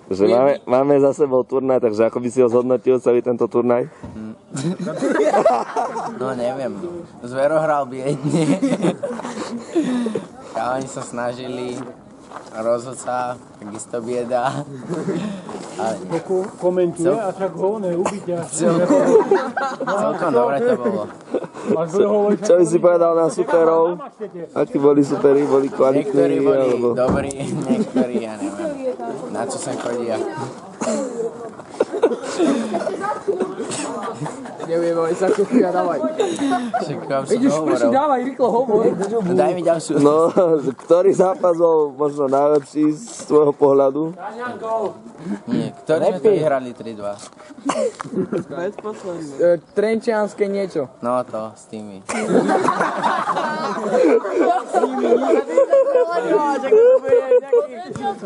Že máme za sebou turnaj, takže ako by si ho zhodnotil celý tento turnaj? No neviem, Zvero hral biedne. Chalani sa snažili, rozhodca, takisto bieda. Ale Komentuje a však ho neubytia. celkom dobre to bolo. Čo by si povedal na superov? Akí boli superi? Boli kvalitní? Niektorí boli alebo... dobrí, niektorí, ja neviem. Na čo sem chodia? Neviem, ale sa kuchia, dávaj. Však vám som to hovoril. Dávaj, rýchlo hovor. Daj mi ďalšiu. No, ktorý zápas bol možno najlepší z tvojho pohľadu? Nie, ktorí sme to vyhrali 3-2. Trenčianske niečo. No to, s tými.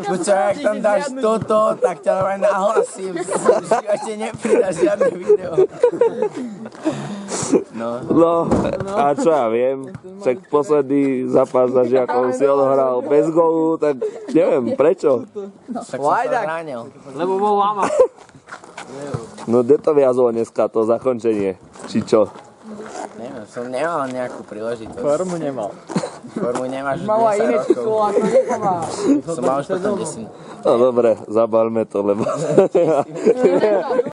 Počkaj, ak tam dáš toto, tak ťa aj nahlasím. V živote nepridáš žiadne video. No, a čo ja viem, však posledný zápas za Žiakov si odohral bez gólu, tak neviem, prečo? Tak som sa zranil. Lebo bol lama. No, kde to viazlo dneska, to zakončenie, či čo? Neviem, som nemal nejakú príležitosť. Formu nemal. Formu nemáš už Mal aj 10 iné rokov. číslo, a to necháva. Som mal už potom 10. No dobre, zabalme to, lebo...